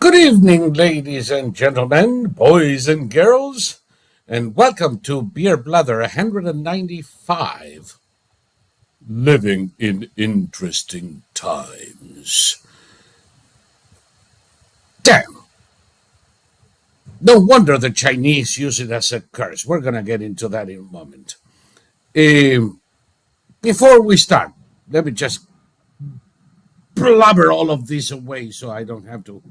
Good evening, ladies and gentlemen, boys and girls, and welcome to Beer Blather 195, Living in Interesting Times. Damn! No wonder the Chinese use it as a curse. We're going to get into that in a moment. Before we start, let me just blubber all of this away so I don't have to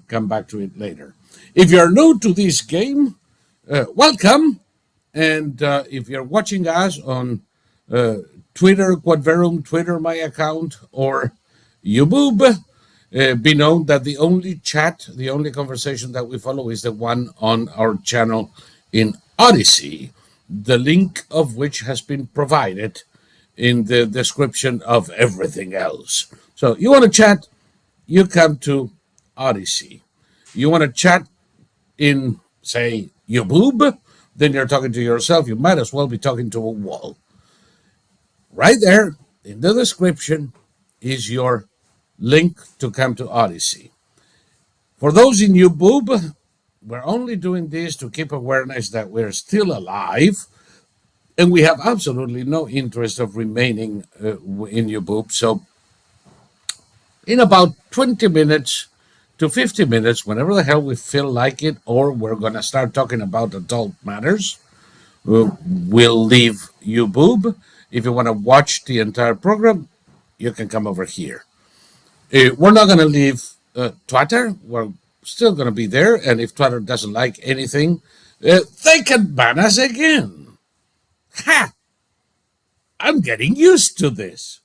come back to it later. If you're new to this game, welcome. And if you're watching us on Twitter, Quadverum, Twitter, my account, or YouTube, be known that the only chat, the only conversation that we follow is the one on our channel in Odyssey, the link of which has been provided in the description of everything else. So you want to chat, you come to Odyssey. You want to chat in, say, YouTube, then you're talking to yourself. You might as well be talking to a wall. Right there in the description is your link to come to Odyssey. For those in YouTube, we're only doing this to keep awareness that we're still alive, and we have absolutely no interest of remaining in YouTube. So in about 20 minutes to 50 minutes, whenever the hell we feel like it, or we're going to start talking about adult matters, we'll leave YouTube. If you want to watch the entire program, you can come over here. We're not going to leave Twitter. We're still going to be there. And if Twitter doesn't like anything, they can ban us again. Ha! I'm getting used to this.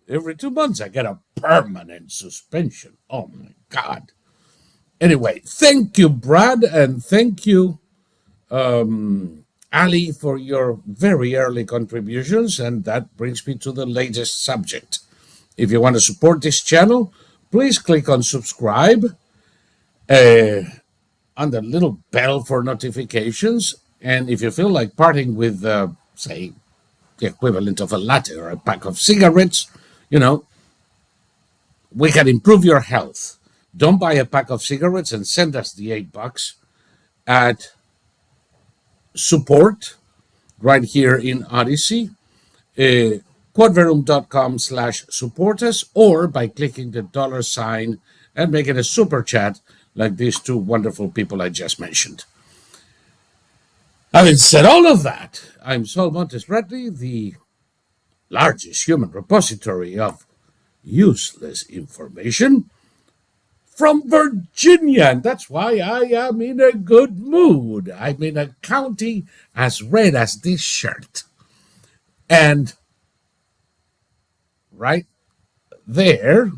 Every 2 months, I get a permanent suspension. Oh, my God. Anyway, thank you, Brad, and thank you, Ali, for your very early contributions. And that brings me to the latest subject. If you want to support this channel, please click on subscribe, on the little bell for notifications. And if you feel like parting with, say, the equivalent of a latte or a pack of cigarettes, we can improve your health. Don't buy a pack of cigarettes and send us the $8 at support right here in Odyssey, quadverum.com/support us, or by clicking the $sign and making a super chat like these two wonderful people I just mentioned. Having said all of that, I'm Saul Montes-Bradley, the largest human repository of useless information from Virginia, and that's why I am in a good mood. I'm in a county as red as this shirt. And right there,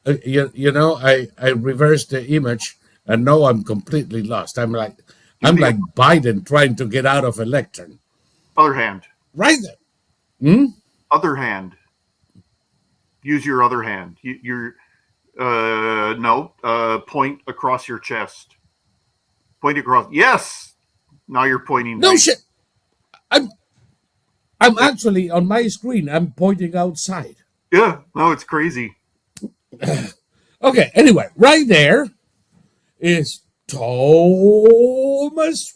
I reversed the image, and now I'm completely lost. I'm like Biden trying to get out of a lectern. Other hand. Right there. Other hand. Use your other hand. Point across your chest. Point across. Yes. Now you're pointing. No shit. I'm actually on my screen. I'm pointing outside. Yeah. No, it's crazy. Okay. Anyway, right there is Thomas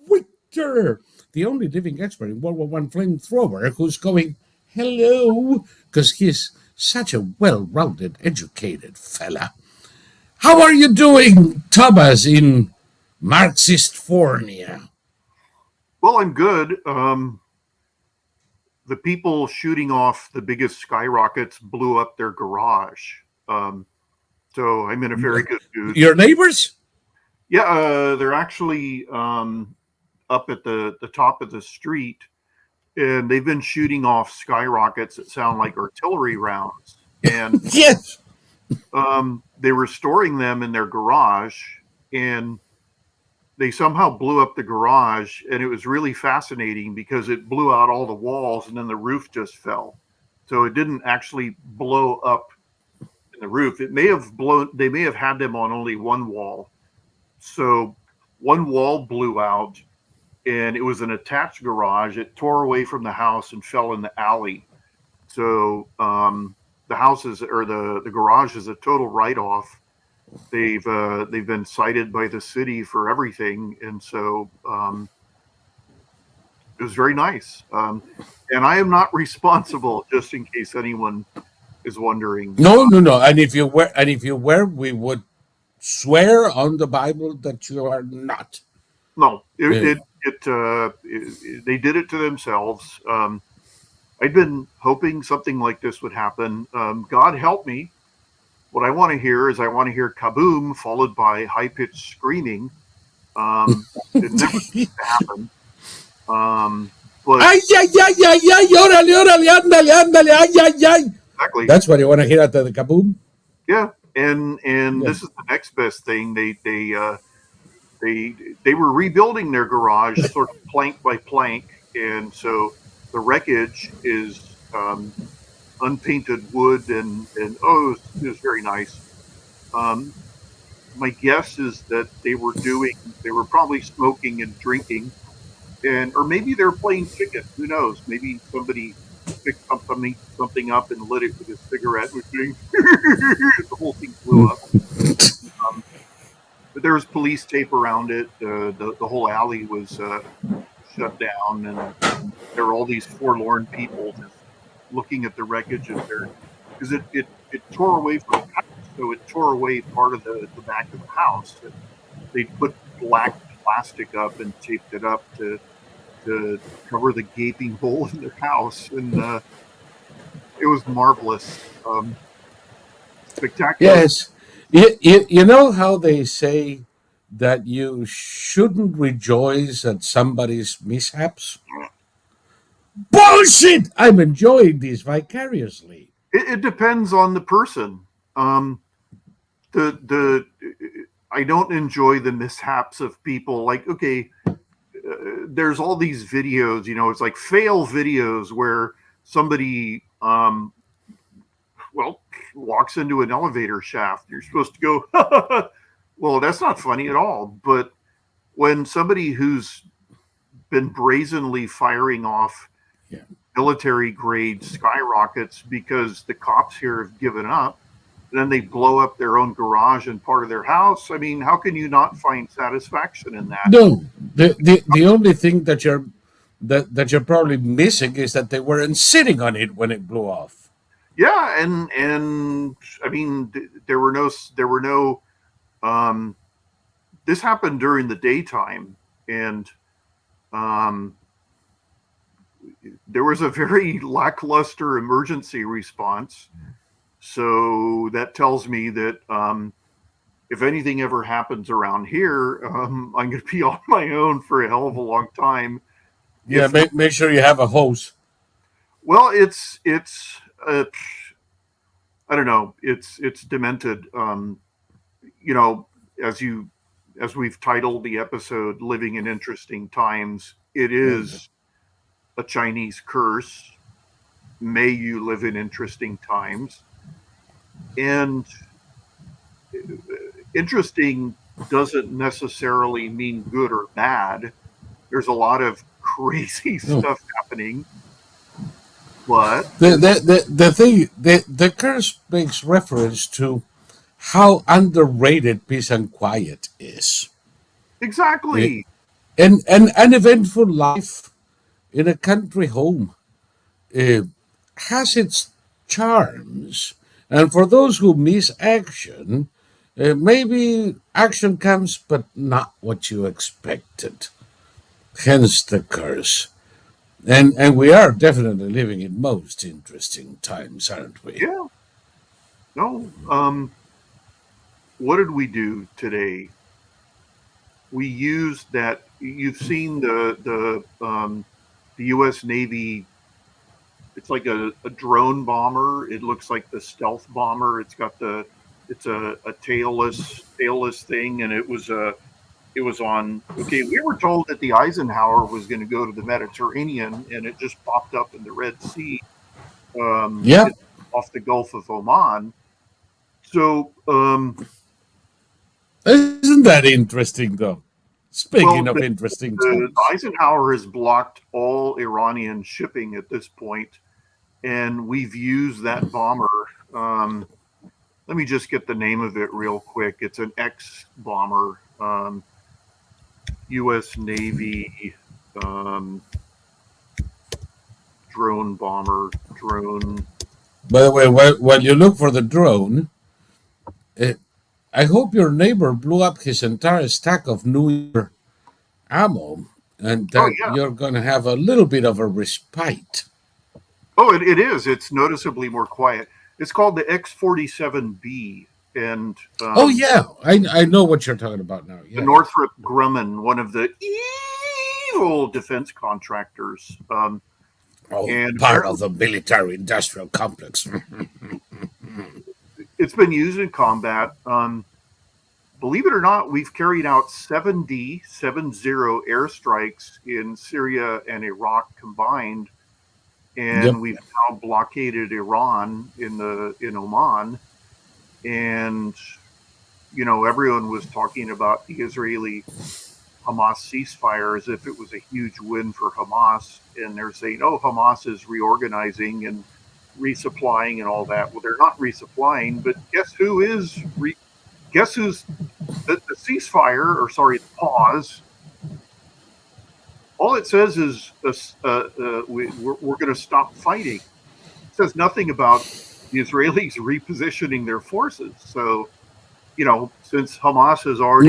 Wictor, the only living expert in World War I flamethrower, who's going hello because he's such a well-rounded, educated fella. How are you doing, Thomas, in Marxist-fornia? Well, I'm good. The people shooting off the biggest skyrockets blew up their garage. So I'm in a very good mood. Your neighbors? Yeah, they're actually up at the top of the street. And they've been shooting off skyrockets that sound like artillery rounds. And yes, they were storing them in their garage, and they somehow blew up the garage. And it was really fascinating because it blew out all the walls, and then the roof just fell. So it didn't actually blow up in the roof. It may have blown. They may have had them on only one wall. So one wall blew out. And it was an attached garage. It tore away from the house and fell in the alley. So the house is, or the garage is a total write-off. they've been cited by the city for everything, and so it was very nice. And I am not responsible, just in case anyone is wondering. No, no, no. And if you were, we would swear on the Bible that you are not. No, Uh, they did it to themselves. I'd been hoping something like this would happen. God help me. What I want to hear is I want to hear kaboom followed by high pitched screaming. It never seems to happen. But ay, ay, ay, ay, ay, órale, órale, ándale, ándale, ay, ay, ay. exactly, That's what you want to hear after the kaboom? yeah. And Yeah. this is the next best thing. They were rebuilding their garage sort of plank by plank, and so the wreckage is unpainted wood, and oh, it was very nice. Um, my guess is that they were probably smoking and drinking, and or maybe they're playing chicken. Who knows? Maybe somebody picked something up and lit it with a cigarette, which the whole thing blew up. Um, but there was police tape around it. The whole alley was shut down, and there were all these forlorn people just looking at the wreckage of their because it tore away from the house, so it tore away part of the back of the house. And they put black plastic up and taped it up to cover the gaping hole in their house, and it was marvelous, spectacular. Yes. You know how they say that you shouldn't rejoice at somebody's mishaps? Bullshit! I'm enjoying this vicariously. It depends on the person. The I don't enjoy the mishaps of people. Like, okay, there's all these videos, it's like fail videos where somebody, well, walks into an elevator shaft. You're supposed to go, well, that's not funny at all. But when somebody who's been brazenly firing off Yeah. military grade skyrockets because the cops here have given up, and then they blow up their own garage and part of their house. I mean, how can you not find satisfaction in that? No, the only thing that you're probably missing is that they weren't sitting on it when it blew off. Yeah, and I mean, there were no. Um, this happened during the daytime, and um, there was a very lackluster emergency response. So that tells me that if anything ever happens around here, I'm going to be on my own for a hell of a long time. Yeah, If not, make sure you have a hose. well, it's I don't know, it's demented. You know, as you as we've titled the episode, "Living in Interesting Times," it Yeah. is a Chinese curse. May you live in interesting times, and interesting doesn't necessarily mean good or bad. There's a lot of crazy No. stuff happening, but The thing the curse makes reference to how underrated peace and quiet is. Eh, exactly. and an uneventful life in a country home uh, has its charms. And for those who miss action, maybe action comes, but not what you expected. Hence the curse. And we are definitely living in most interesting times, aren't we? Yeah. No. What did we do today? We used that. You've seen the U.S. Navy. It's like a drone bomber. It looks like the stealth bomber. It's a tailless thing, and it was on. Okay, we were told that the Eisenhower was going to go to the Mediterranean, and it just popped up in the Red Sea, Yep. off the Gulf of Oman. So, Isn't that interesting, though? well, Speaking of interesting the times. Eisenhower has blocked all Iranian shipping at this point, and we've used that bomber. Um, let me just get the name of it real quick. It's an X bomber, U.S. Navy um, drone bomber, drone. By the way, while you look for the drone, uh, I hope your neighbor blew up his entire stack of new ammo and Oh that yeah, you're going to have a little bit of a respite. oh it is. It's noticeably more quiet. It's called the X-47B, and Oh, yeah. I know what you're talking about now. the Yeah, yeah. Northrop Grumman, one of the evil defense contractors, Oh, and part apparently of the military industrial complex. it's been used in combat. Believe it or not, we've carried out 70 airstrikes in Syria and Iraq combined, Yep. and we've now blockaded Iran in Oman. And everyone was talking about the Israeli Hamas ceasefire as if it was a huge win for Hamas, and they're saying, "Oh, Hamas is reorganizing and resupplying and all that." Well, they're not resupplying, but guess who's the ceasefire, or sorry, the pause, all it says is we're going to stop fighting. It says nothing about the Israelis repositioning their forces. So, since Hamas has No, already,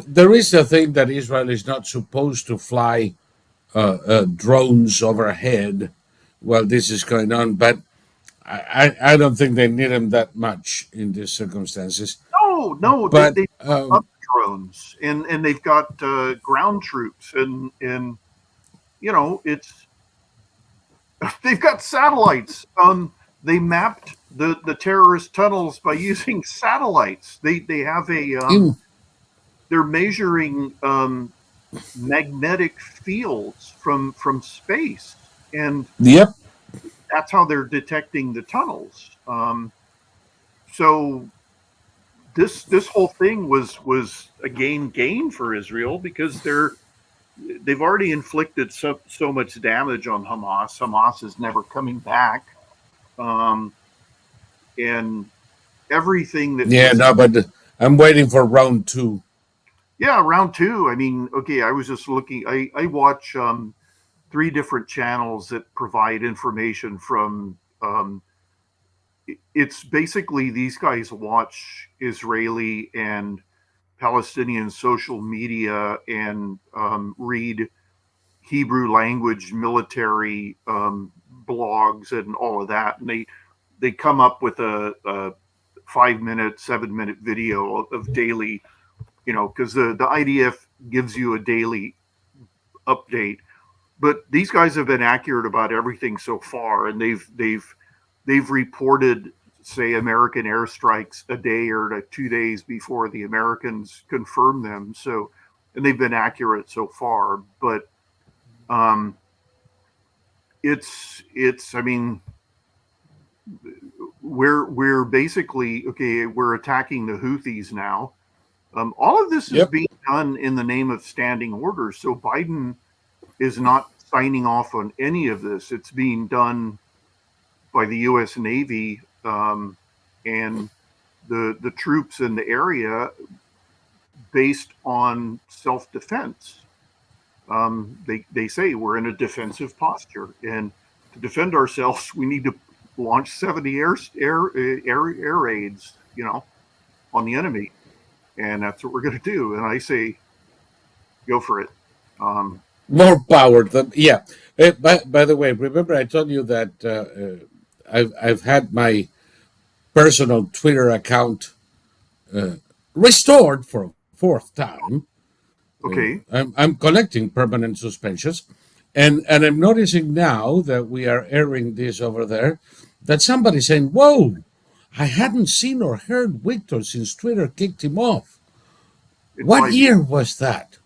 there is a thing that Israel is not supposed to fly drones overhead while this is going on, but I don't think they need them that much in these circumstances. no, But they up drones, and they've got ground troops, and it's they've got satellites. They mapped the terrorist tunnels by using satellites. They have a in, they're measuring magnetic fields from space, and yep, that's how they're detecting the tunnels. So this whole thing was a gain for Israel, because they've already inflicted so much damage on Hamas. Hamas is never coming back, um, and everything that yeah, was no, but I'm waiting for round two. yeah, round two. I mean, okay, I was just looking. I watch three different channels that provide information from. It's basically these guys watch Israeli and Palestinian social media and read Hebrew language military blogs and all of that, and they come up with a 5 minute, 7 minute video of daily, because the IDF gives you a daily update. But these guys have been accurate about everything so far, and they've reported, say, American airstrikes a day or 2 days before the Americans confirm them. So, and they've been accurate so far. But um, it's I mean, we're basically okay. We're attacking the Houthis now. All of this is Yep. being done in the name of standing orders. So Biden is not signing off on any of this. It's being done by the U.S. Navy and the troops in the area, based on self defense. They say we're in a defensive posture, and to defend ourselves, we need to launch 70 air raids, on the enemy, and that's what we're going to do. And I say, go for it. Um, More power. Yeah. By the way, remember I told you that I've had my personal Twitter account restored for a fourth time. okay, I'm collecting permanent suspensions, and I'm noticing now that we are airing this over there that somebody's saying, "Whoa, I hadn't seen or heard Wictor since Twitter kicked him off." in What 5 years, year was that?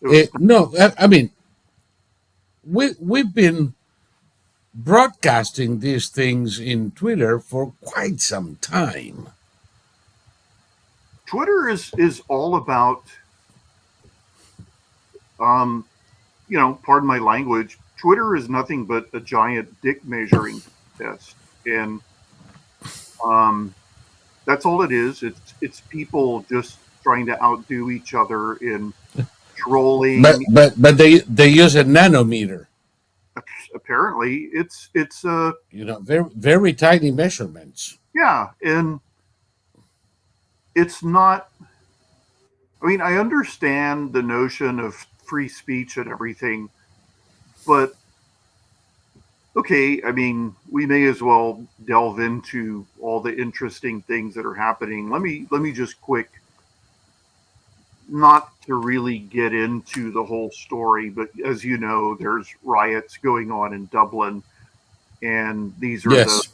it was No, I mean we've been broadcasting these things in Twitter for quite some time. Twitter is all about um, pardon my language. Twitter is nothing but a giant dick measuring test, and um, That's all it is. It's people just trying to outdo each other in But trolling. they use a nanometer. Apparently, it's Very tiny measurements. yeah, and it's not. I mean, I understand the notion of free speech and everything, but okay, I mean, we may as well delve into all the interesting things that are happening. Let me just quick, not to really get into the whole story, but as you know, there's riots going on in Dublin, and these are the Yes.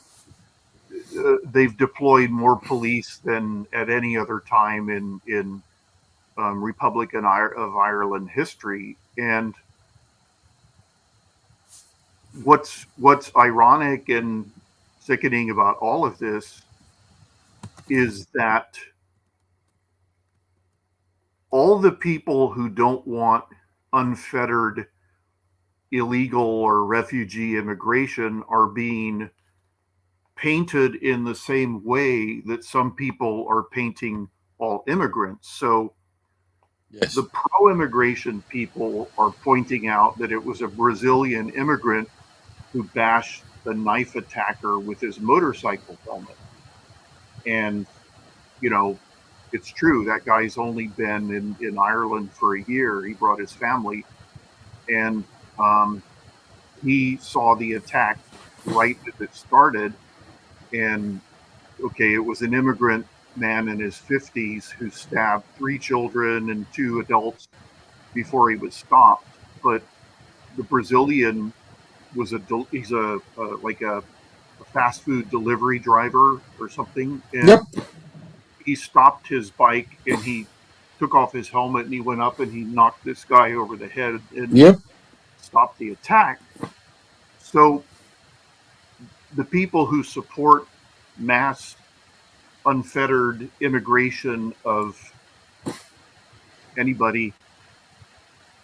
they've deployed more police than at any other time in Republic of Ireland history. And what's ironic and sickening about all of this is that all the people who don't want unfettered illegal or refugee immigration are being painted in the same way that some people are painting all immigrants. So Yes. the pro immigration people are pointing out that it was a Brazilian immigrant who bashed the knife attacker with his motorcycle helmet. And, you know, it's true. That guy's only been in Ireland for a year. He brought his family, and um, he saw the attack right as it started. And okay, it was an immigrant man in his 50s who stabbed three children and two adults before he was stopped. But the Brazilian was he's a like a fast food delivery driver or something, Yep. and he stopped his bike and he took off his helmet and he went up and he knocked this guy over the head and Yep. stopped the attack. So the people who support mass unfettered immigration of anybody,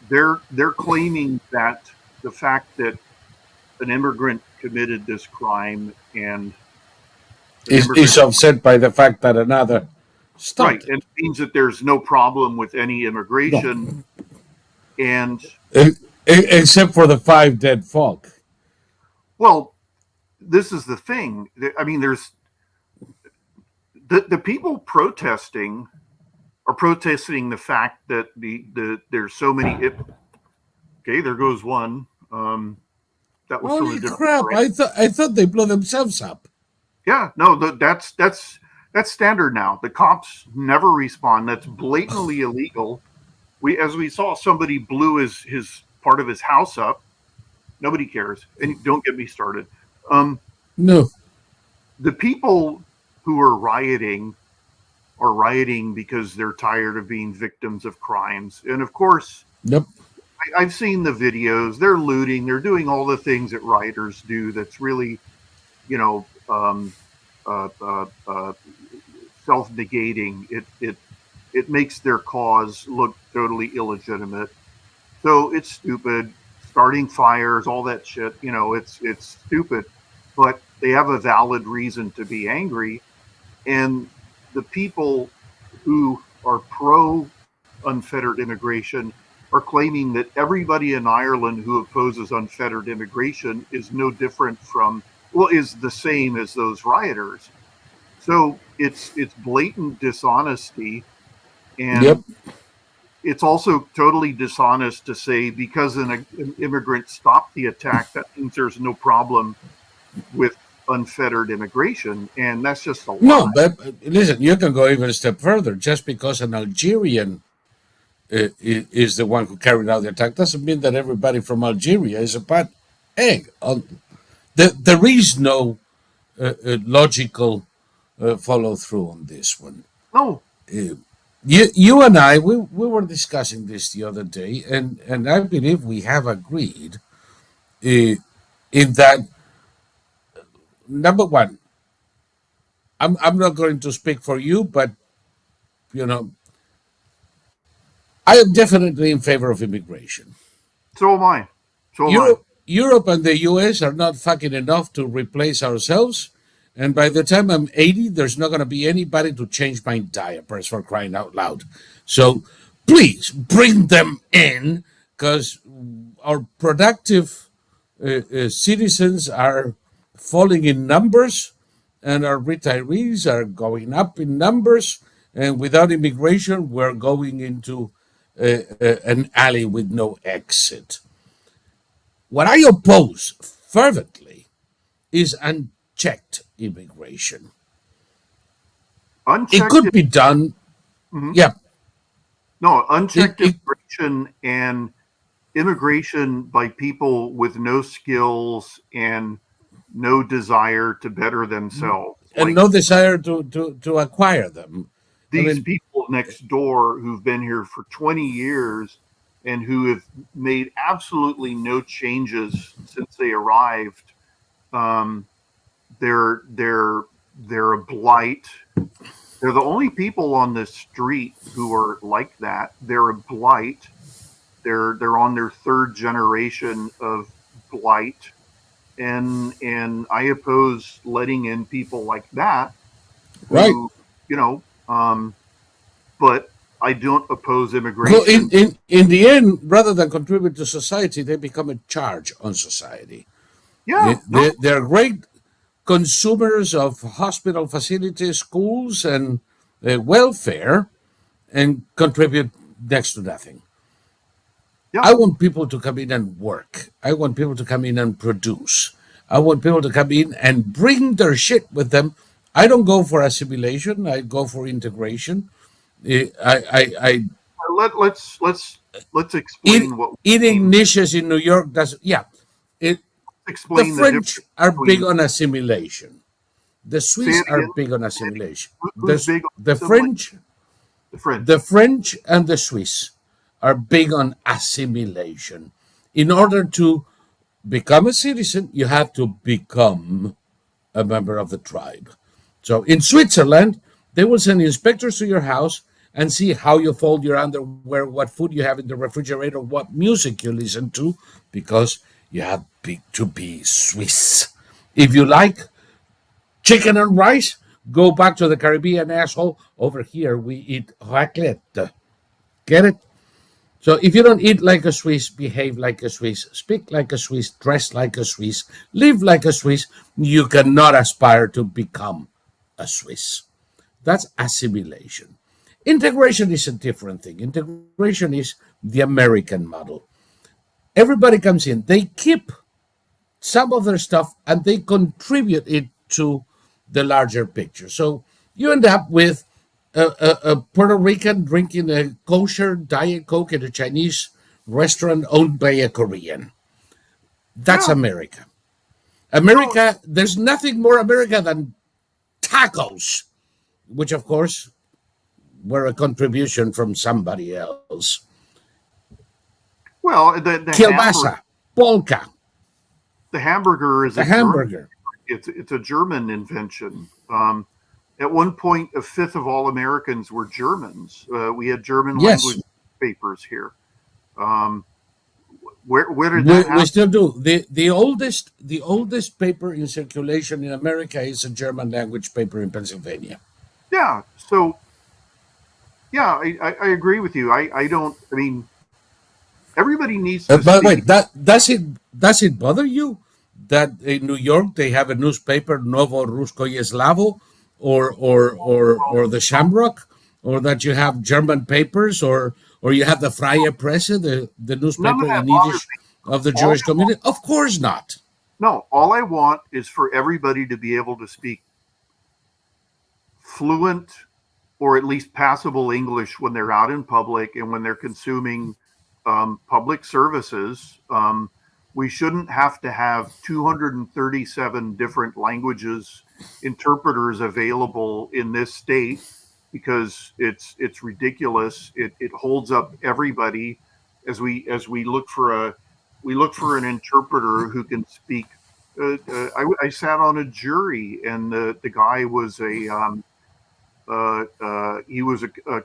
they're claiming that the fact that an immigrant committed this crime and an Is immigrant offset by the fact that another right, stopped and it. it means that there's no problem with any No. immigration. And E- Except for the five dead folk. well, this is the thing. I mean, there's the people protesting are protesting the fact that there's so many. Okay, there goes one. That was from a Holy different crap! parade. I thought they blew themselves up. Yeah, no, that's standard now. The cops never respond. That's blatantly illegal. As we saw, somebody blew his part of his house up. Nobody cares, and don't get me started. Um, No. the people who are rioting because they're tired of being victims of crimes, and of course, Nope. I've seen the videos. They're looting. They're doing all the things that rioters do. That's really, you know, self negating. It makes their cause look totally illegitimate. So it's stupid. Starting fires, all that shit. You know, it's stupid, but they have a valid reason to be angry. And the people who are pro unfettered immigration are claiming that everybody in Ireland who opposes unfettered immigration is no different from, well, is the same as those rioters. So it's blatant dishonesty, Yep. and it's also totally dishonest to say because an immigrant stopped the attack, that means there's no problem with unfettered immigration, and that's just a No, lie. but listen, you can go even a step further. Just because an Algerian is the one who carried out the attack doesn't mean that everybody from Algeria is a bad egg. There is no logical follow through on this one. No, Uh, you and I, we were discussing this the other day, and I believe we have agreed uh, in that, number one, I'm not going to speak for you, but you know, I am definitely in favor of immigration. so am I. So am I. Europe and the US are not fucking enough to replace ourselves. And by the time I'm 80, there's not going to be anybody to change my diapers, for crying out loud. So please bring them in, because our productive citizens are falling in numbers, and our retirees are going up in numbers. And without immigration, we're going into an alley with no exit. What I oppose fervently is unchecked immigration. It Unchecked, could be done. mhm. Yeah. No, It, unchecked it, immigration and immigration by people with no skills and no desire to better themselves. and Like no desire to acquire them. I these mean, people next door who've been here for 20 years and who have made absolutely no changes since they arrived. Um, they're they're a blight. They're the only people on this street who are like that. They're a blight. They're on their third generation of blight, and I oppose letting in people like that right. who, you know, but I don't oppose Well, immigration. in the end, rather than contribute to society, they become a charge on society. Yeah, no, They're great consumers of hospital facilities, schools, and welfare, and contribute next to nothing. yeah, I want people to come in and work. I want people to come in and produce. I want people to come in and bring their shit with them. I don't go for assimilation. I go for integration. I let's explain what we eating mean. niches in New York does. Yeah, it. The Explain the French difference are big between. on assimilation. The Say Swiss it are again. big on assimilation. Who's big on The assimilation? French, The French. the French and the Swiss are big on assimilation. In order to become a citizen, you have to become a member of the tribe. So in Switzerland, they will send inspectors to your house and see how you fold your underwear, what food you have in the refrigerator, what music you listen to, because you have to be Swiss. If you like chicken and rice, go back to the Caribbean, asshole. Over here, we eat raclette. Get it? So if you don't eat like a Swiss, behave like a Swiss, speak like a Swiss, dress like a Swiss, live like a Swiss, you cannot aspire to become a Swiss. That's assimilation. Integration is a different thing. Integration is the American model. Everybody comes in, they keep some of their stuff and they contribute it to the larger picture. So you end up with a Puerto Rican drinking a kosher Diet Coke at a Chinese restaurant owned by a Korean. That's Yeah, America. no, America, there's nothing more America than tacos, which of course were a contribution from somebody else. well, the hamburger Kielbasa, polka, the hamburger is the a German. hamburger. It's a German invention. At one point, a fifth of all Americans were Germans. We had German Yes, language papers here. Um, where did that we happen? still do. The oldest paper in circulation in America is a German language paper in Pennsylvania. Yeah. So yeah, I agree with you. I don't. I mean, everybody needs to By the way, speak. does it bother you that in New York they have a newspaper Novo Ruskoye Slavo, or the Shamrock, or that you have German papers, or you have the Freie Presse, the None newspaper of that in bothers Yiddish me. of the All Jewish community? Of course not. No, all I want is for everybody to be able to speak fluent or at least passable English when they're out in public and when they're consuming public services. We shouldn't have to have 237 different languages interpreters available in this state because it's ridiculous. It holds up everybody as we look for an interpreter who can speak. I sat on a jury, and the guy was a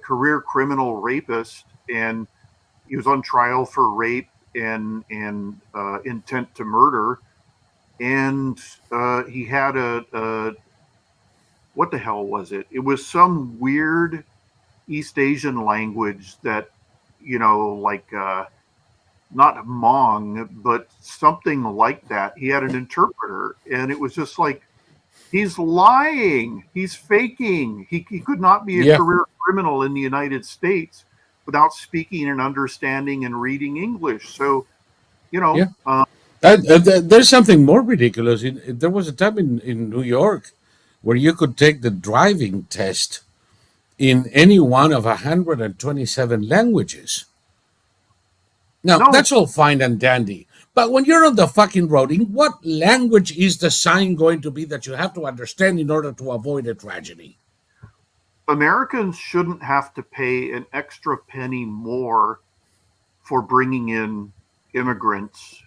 career criminal rapist, and he was on trial for rape and intent to murder, and he had what the hell was it? It was some weird East Asian language that, like not Hmong, but something like that. He had an interpreter, and it was just like, he's lying. He's faking. He could not be a Yeah, career criminal in the United States without speaking and understanding and reading English. So, you yeah. know, uh, There's something more ridiculous. There was a time in New York where you could take the driving test in any one of 127 languages. Now, no, that's all fine and dandy. But when you're on the fucking road, in what language is the sign going to be that you have to understand in order to avoid a tragedy? Americans shouldn't have to pay an extra penny more for bringing in immigrants.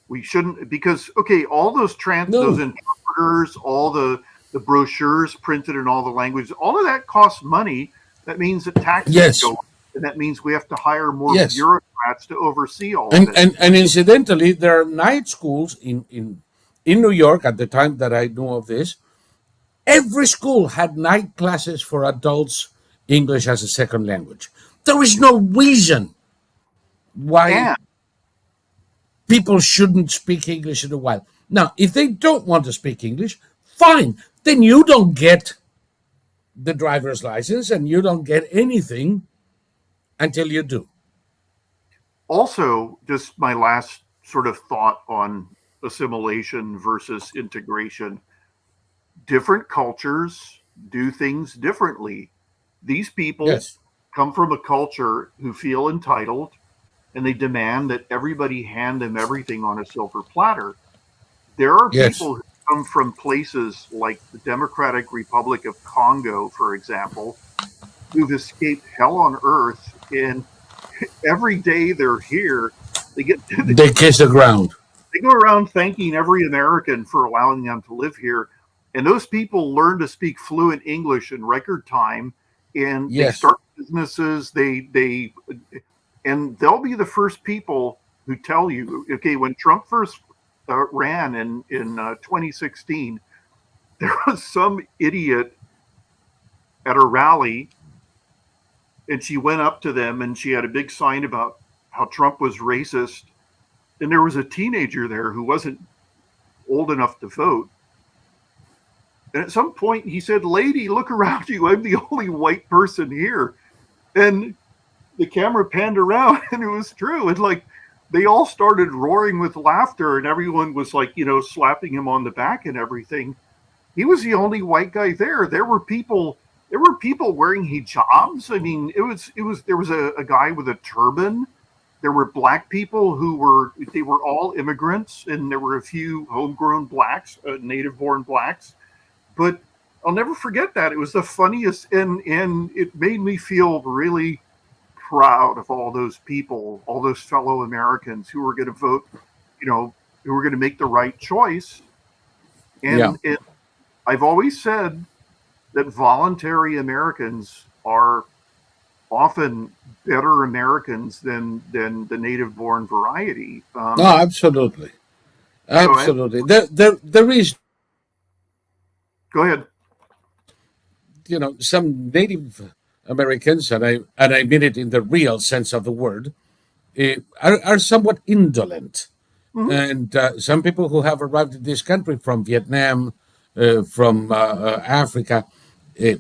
We shouldn't, because okay, all those No. interpreters, all the brochures printed in all the languages, all of that costs money. That means that taxes Yes. go up, and that means we have to hire more Yes. bureaucrats to oversee all of And, it. and, and incidentally, there are night schools in New York at the time that I knew of this. Every school had night classes for adults, English as a second language. There is no reason why And people shouldn't speak English in a while. Now, if they don't want to speak English, fine. Then you don't get the driver's license and you don't get anything until you do. also, just my last sort of thought on assimilation versus integration. Different cultures do things differently. These people Yes, come from a culture who feel entitled, and they demand that everybody hand them everything on a silver platter. There are yes. people who come from places like the Democratic Republic of Congo, for example, who've escaped hell on earth, and every day they're here, they get They kiss the ground. they go around thanking every American for allowing them to live here. And those people learn to speak fluent English in record time, and they Yes, start businesses. And they'll be the first people who tell you, okay, when Trump first ran in 2016, there was some idiot at a rally, and she went up to them and she had a big sign about how Trump was racist. And there was a teenager there who wasn't old enough to vote. And at some point, he said, "Lady, look around you. I'm the only white person here." And the camera panned around, and it was true. And like, they all started roaring with laughter, and everyone was like, slapping him on the back and everything. He was the only white guy there. There were people. There were people wearing hijabs. I mean, there was a guy with a turban. There were black people they were all immigrants, and there were a few homegrown blacks, native born blacks. But I'll never forget that. It was the funniest, and it made me feel really proud of all those people, all those fellow Americans who were going to vote, who were going to make the right choice. yeah. And I've always said that voluntary Americans are often better Americans than the native born variety. No, absolutely. So Absolutely. There is, go ahead. some Native Americans, and I mean it in the real sense of the word, are somewhat indolent. Hmm. And some people who have arrived in this country from Vietnam, from Africa, uh,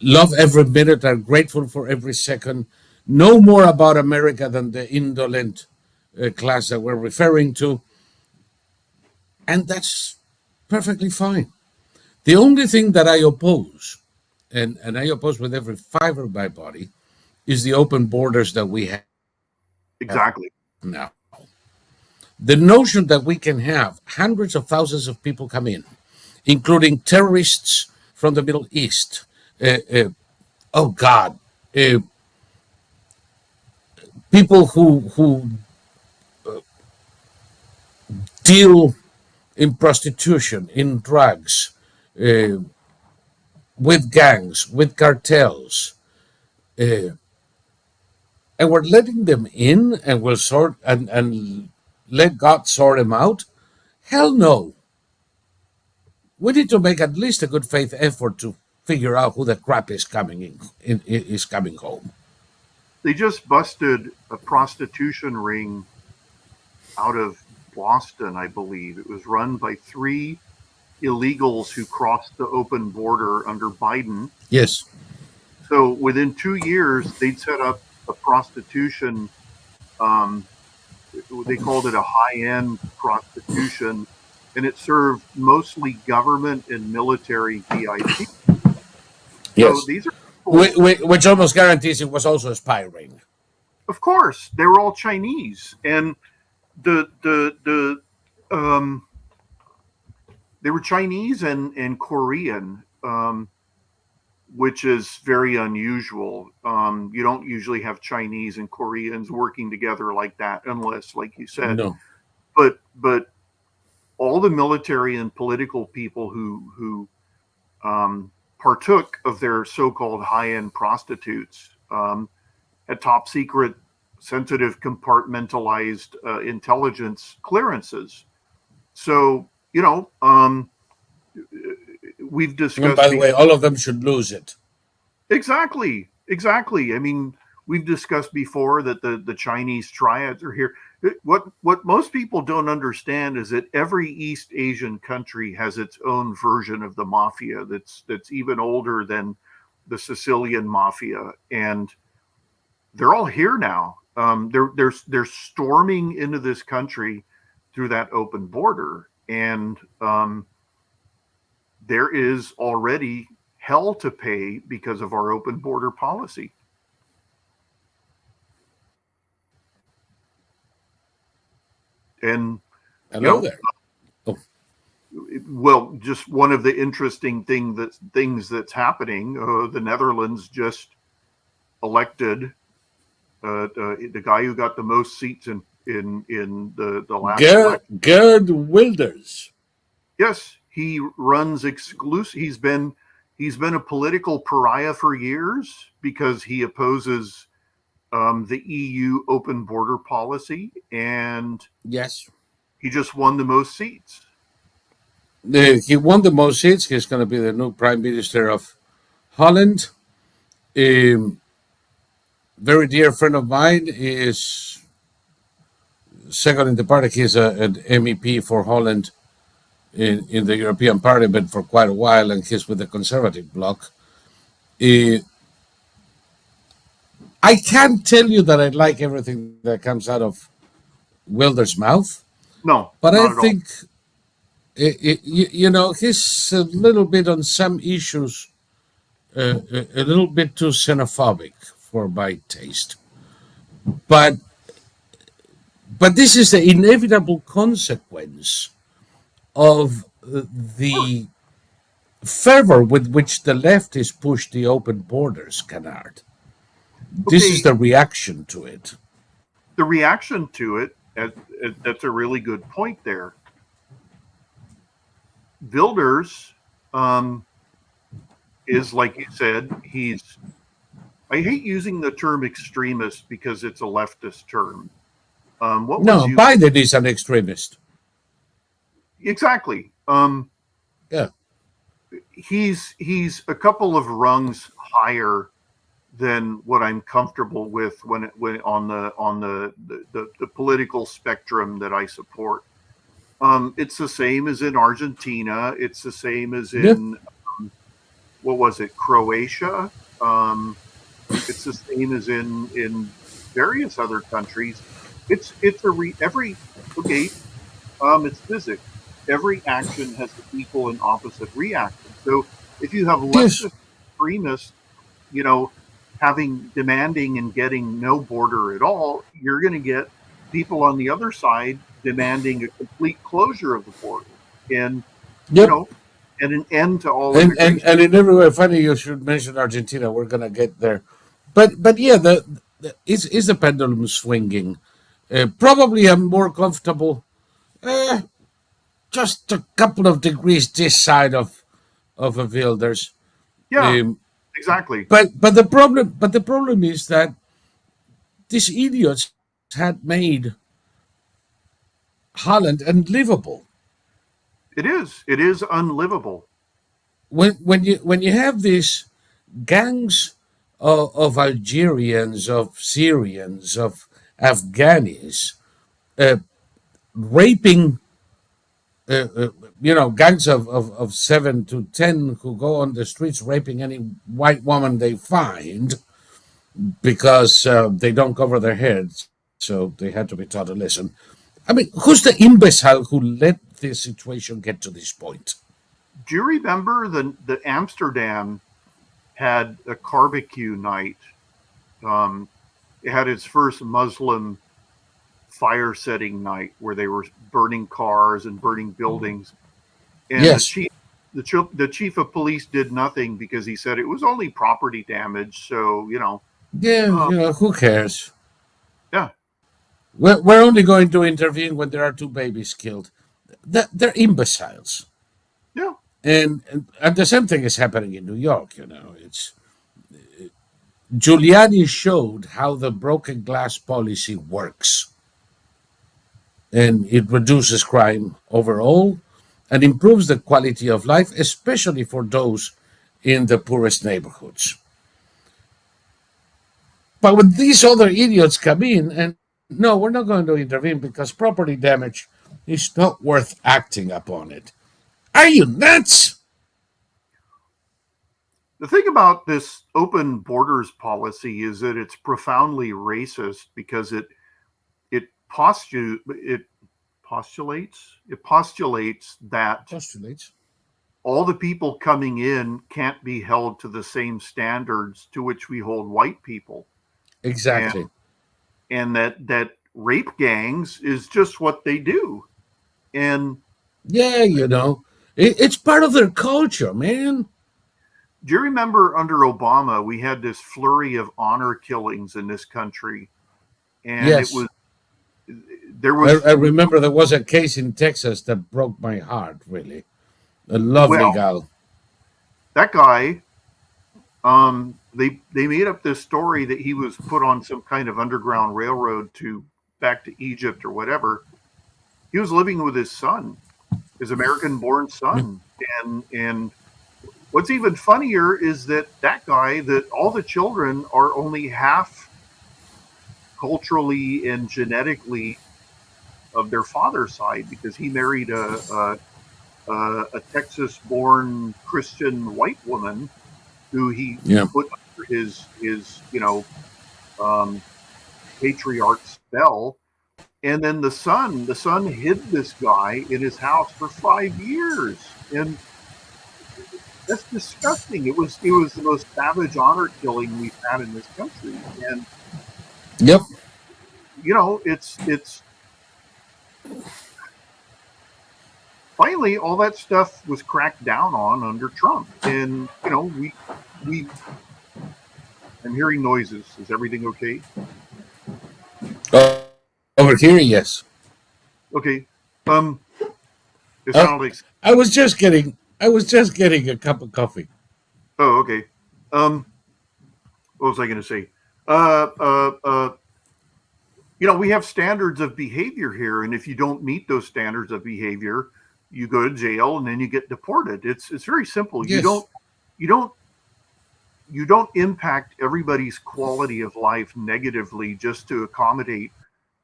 love every minute, are grateful for every second, know more about America than the indolent class that we're referring to, and that's perfectly fine. The only thing that I oppose, and I oppose with every fiber of my body, is the open borders that we have Exactly. now. The notion that we can have hundreds of thousands of people come in, including terrorists from the Middle East, oh God, uh, people who deal in prostitution, in drugs, uh, with gangs, with cartels, uh, and we're letting them in, and we'll sort and let God sort them out. Hell no. we need to make at least a good faith effort to figure out who the crap is coming is coming home. They just busted a prostitution ring out of Boston, I believe. It was run by three illegals who crossed the open border under Biden. Yes. So within 2 years, they'd set up a prostitution. Um, they called it a high-end prostitution, and it served mostly government and military VIP. So Yes. these are people, Which almost guarantees it was also a spy ring. of course, they were all Chinese, and the they were Chinese and Korean, which is very unusual. You don't usually have Chinese and Koreans working together like that, unless, like you said, No. but all the military and political people who partook of their so-called high-end prostitutes had top secret, sensitive, compartmentalized intelligence clearances. So we've discussed. And by the way, all of them should lose it. Exactly. I mean, we've discussed before that the Chinese triads are here. What most people don't understand is that every East Asian country has its own version of the mafia that's even older than the Sicilian mafia, and they're all here now. They're storming into this country through that open border, and there is already hell to pay because of our open border policy. And Hello there. Oh. Well, just one of the interesting things that's happening. The Netherlands just elected the guy who got the most seats in the last election. Geert Wilders. Yes, he runs exclusive. He's been a political pariah for years because he opposes the EU open border policy, and yes, he just won the most seats. He won the most seats. He's going to be the new prime minister of Holland. Very dear friend of mine is second in the party. He's an MEP for Holland in the European Parliament for quite a while, and he's with the Conservative bloc. I can't tell you that I like everything that comes out of Wilders' mouth. No, but I think he's a little bit on some issues, a little bit too xenophobic for my taste. But this is the inevitable consequence of the fervor with which the left has pushed the open borders canard. This is the reaction to it. The reaction to it, that's a really good point there. Wilders is, like you said, I hate using the term extremist because it's a leftist term. Biden is an extremist. Exactly. Yeah. He's a couple of rungs higher than what I'm comfortable with when on the political spectrum that I support. It's the same as in Argentina. It's the same as in what was it, Croatia? It's the same as in various other countries. It's physics. Every action has an equal and opposite reaction. So if you have leftist extremists, demanding and getting no border at all, you're going to get people on the other side demanding a complete closure of the border and and an end to all. And in every way, funny you should mention Argentina. We're going to get there, but yeah, is the pendulum swinging? Probably I'm more comfortable. Just a couple of degrees this side of a Wilders. Yeah, exactly. But the problem is that these idiots had made Holland unlivable. It is. It is unlivable. When you have these gangs of Algerians, of Syrians, of Afghanis uh, raping, uh, uh, gangs of 7 to 10 who go on the streets raping any white woman they find because they don't cover their heads, so they had to be taught a lesson. I mean, who's the imbecile who let this situation get to this point? Do you remember the Amsterdam had a barbecue night? Um, it had its first Muslim fire setting night where they were burning cars and burning buildings. And Yes. the chief of police did nothing because he said it was only property damage. So Yeah, uh, who cares? yeah, We're only going to intervene when there are two babies killed. They're imbeciles. yeah. And the same thing is happening in New York. It's Giuliani showed how the broken glass policy works, and it reduces crime overall and improves the quality of life, especially for those in the poorest neighborhoods. But when these other idiots come in and no, we're not going to intervene because property damage is not worth acting upon it. Are you nuts? The thing about this open borders policy is that it's profoundly racist because it postulates that Postulates. all the people coming in can't be held to the same standards to which we hold white people, and Exactly. that rape gangs is just what they do. And Yeah, it's part of their culture, man. do you remember under Obama we had this flurry of honor killings in this country, and it Yes. was there I, was I remember there was a case in Texas that broke my heart, really. A lovely well, gal. that guy, they made up this story that he was put on some kind of underground railroad to back to Egypt or whatever. He was living with his son, his American born son. And what's even funnier is that guy, that all the children are only half culturally and genetically of their father's side because he married a Texas born Christian white woman who he Yeah. put under his um, patriarch spell. And then the son hid this guy in his house for 5 years, and that's disgusting. It was the most savage honor killing we've had in this country, and Yep. it's finally all that stuff was cracked down on under Trump, and we I'm hearing noises. Is everything okay? Over here, yes. Okay. Um, it Uh, sounded like. I was just getting a cup of coffee. Oh, okay. Um, what was I going to say? Uh, uh, uh, we have standards of behavior here, and if you don't meet those standards of behavior, you go to jail and then you get deported. It's very simple. You Yes. don't you don't you don't impact everybody's quality of life negatively just to accommodate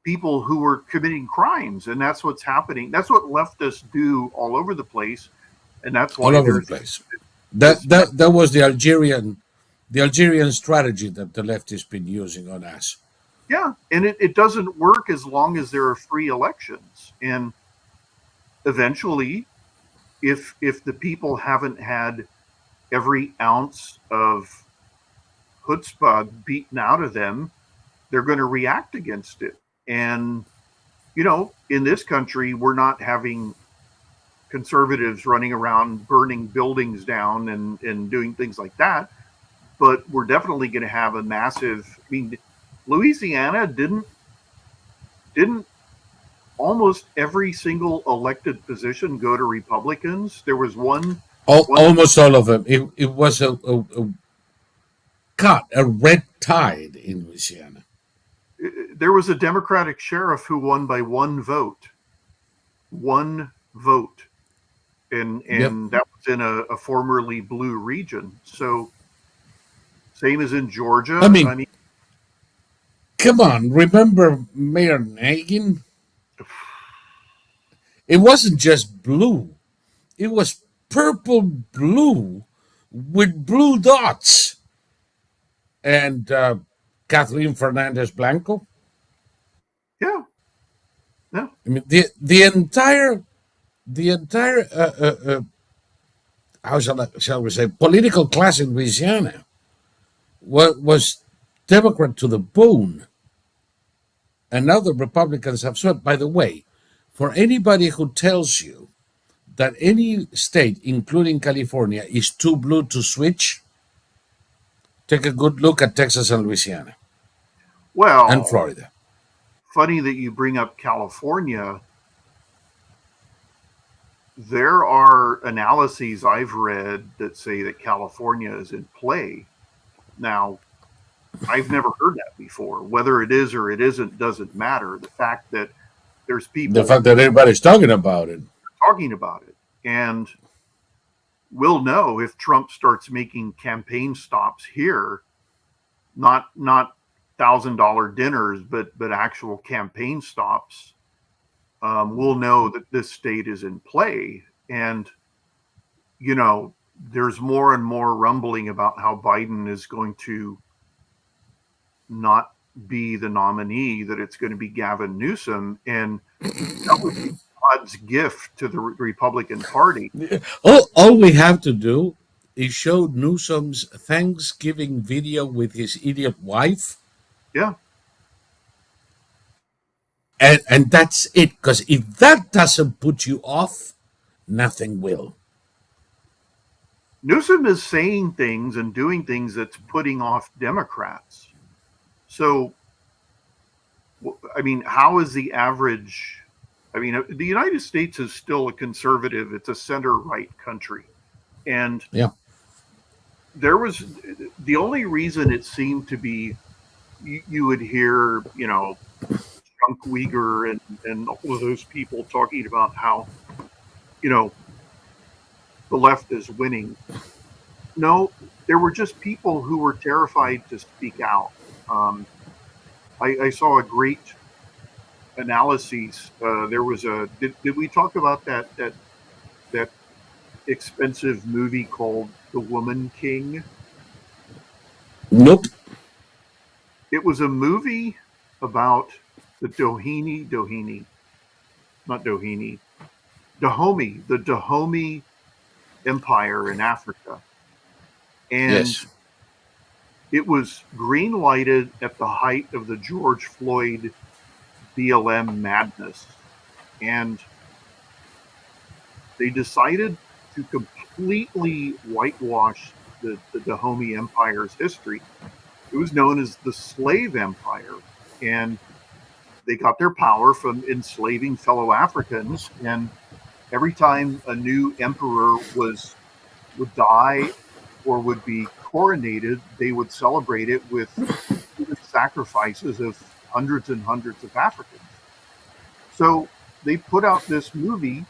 people who are committing crimes, and that's what's happening. That's what leftists do all over the place, and that's All why over the there's place. That this. that that was the Algerian strategy that the left has been using on us. Yeah, and it doesn't work as long as there are free elections, and eventually, if the people haven't had every ounce of chutzpah beaten out of them, they're going to react against it. And in this country, we're not having conservatives running around burning buildings down and doing things like that, but we're definitely going to have a massive. I mean, Louisiana didn't almost every single elected position go to Republicans. There was one. Almost all of them. It was a cut, a red tide in Louisiana. There was a Democratic sheriff who won by one vote. One vote. and Yep. that was in a formerly blue region. So same as in I Georgia. I mean, mean, come on. Remember Mayor Nagin? It wasn't just blue. It was purple blue with blue dots. And Kathleen Fernandez Blanco. yeah, yeah. I mean, the entire shall we say political class in Louisiana was Democrat to the bone, and now the Republicans have swept. By the way, for anybody who tells you that any state, including California, is too blue to switch, take a good look at Texas and Louisiana and Well, Florida. funny that you bring up California. There are analyses I've read that say that California is in play. Now, I've never heard that before. Whether it is or it isn't doesn't matter. The fact that there's The people fact that everybody's talking about it. talking about it, and we'll know if Trump starts making campaign stops here, not $1,000 dinners, but actual campaign stops. We'll know that this state is in play, and you know, there's more and more rumbling about how Biden is going to not be the nominee, that it's going to be Gavin Newsom. And that would be God's gift to the Republican Party. All we have to do is show Newsom's Thanksgiving video with his idiot wife, Yeah. and that's it. Because if that doesn't put you off, nothing will. Newsom is saying things and doing things that's putting off Democrats. So, I mean, how is the average? I mean, the United States is still a conservative, it's a center right country. And Yeah. there was the only reason it seemed to be, you would hear, Trump Uyghur and all of those people talking about how, you know, the left is winning. No, there were just people who were terrified to speak out. Um, I saw a great analysis. There was did we talk about that expensive movie called The Woman King? Nope. It was a movie about the not Doheny, the Dahomey Empire in Africa. And Yes. it was green lighted at the height of the George Floyd BLM madness. And they decided to completely whitewash the Dahomey Empire's history. It was known as the Slave Empire. And they got their power from enslaving fellow Africans. And every time a new emperor would die or would be coronated, they would celebrate it with sacrifices of hundreds and hundreds of Africans. So they put out this movie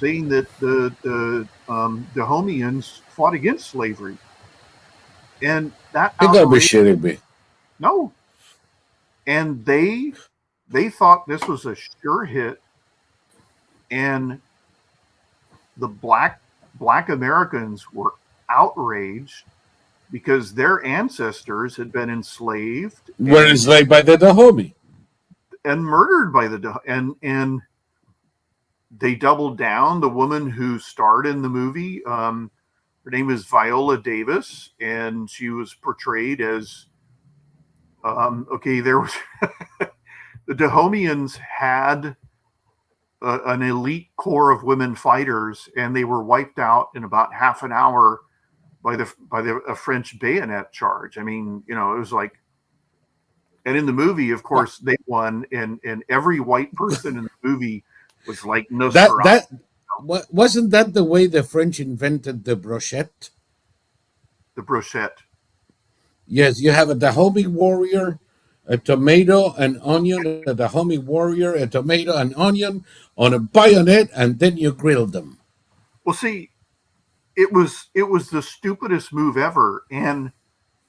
saying that the Dahomeans fought against slavery, and that You gotta be outraged. shitting me. No, and they thought this was a sure hit, and the black Americans were outraged because their ancestors had been enslaved We're enslaved by the Dahomey. and murdered by and they doubled down. The woman who starred in the movie, her name is Viola Davis, and she was portrayed as okay. There was the Dahomeans had an elite corps of women fighters, and they were wiped out in about half an hour by the a French bayonet charge. I mean, it was like, and in the movie, of course, they won, and every white person in the movie was like That Nosferatu. that wasn't that the way the French invented the brochette? The brochette. Yes, you have a Dahomey warrior, a tomato, an onion, a Dahomey warrior, a tomato, an onion on a bayonet, and then you grill them. Well, see, it was the stupidest move ever, and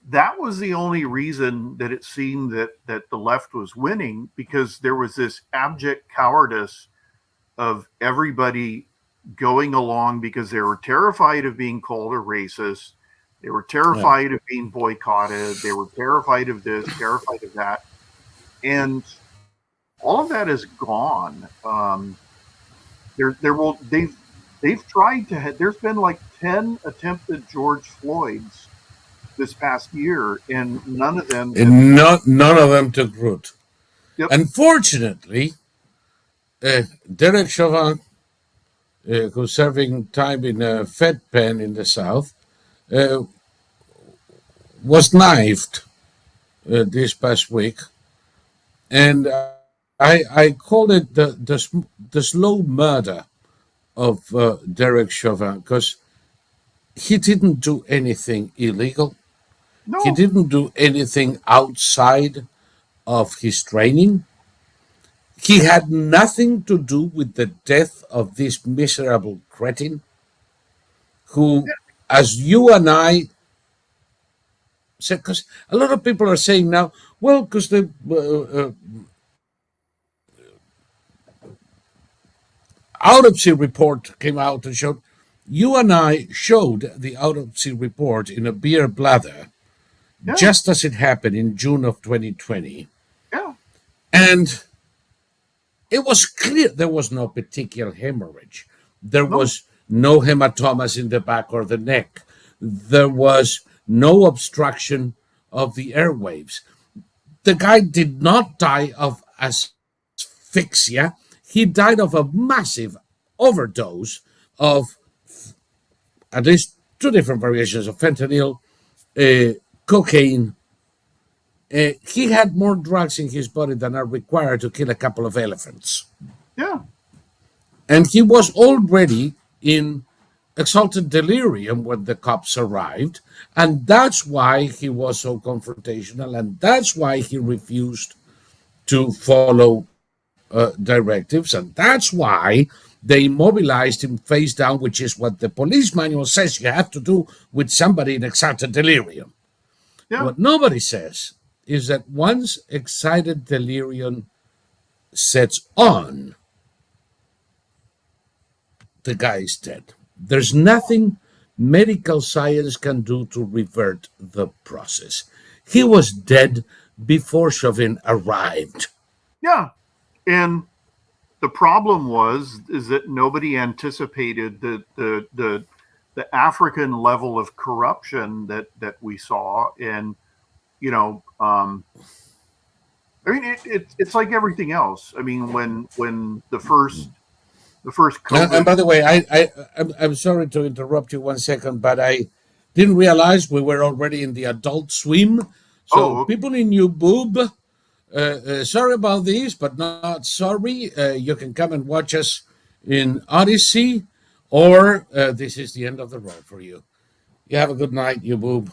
that was the only reason that it seemed that the left was winning, because there was this abject cowardice of everybody going along because they were terrified of being called a racist. They were Yeah. terrified of being boycotted. They were terrified of this, terrified of that. And all of that is gone. They've tried to there's been like 10 attempted George Floyds this past year, and none of them have. And none of them took root. Yep. Unfortunately, Derek Chauvin, who's serving time in a Fed pen in the South, uh, was knifed this past week, and I call it the slow murder of Derek Chauvin, because he didn't do anything illegal. He No. didn't do anything outside of his training. He had nothing to do with the death of this miserable cretin who, as you and I said, because a lot of people are saying now, well, because the autopsy report came out and showed, you and I showed the autopsy report in a beer blather Yeah. just as it happened in June of 2020. Yeah. And it was clear there was no particular hemorrhage. There No. was no hematomas in the back or the neck. There was no obstruction of the airwaves. The guy did not die of asphyxia. He died of a massive overdose of at least two different variations of fentanyl, cocaine. He had more drugs in his body than are required to kill a couple of elephants. Yeah. And he was already in exalted delirium when the cops arrived. And that's why he was so confrontational. And that's why he refused to follow directives. And that's why they immobilized him face down, which is what the police manual says you have to do with somebody in exalted delirium. Yeah. What nobody says is that once excited delirium sets on, the guy is dead. There's nothing medical science can do to revert the process. He was dead before Chauvin arrived. Yeah. And the problem is that nobody anticipated the African level of corruption that we saw. And you know, I mean, it's like everything else. I mean, when the first And COVID. by the way, I'm sorry to interrupt you 1 second, but I didn't realize we were already in the adult swim. So Oh, okay. people in you boob, sorry about this, but not sorry. You can come and watch us in Odyssey, or this is the end of the road for you. You have a good night, you boob.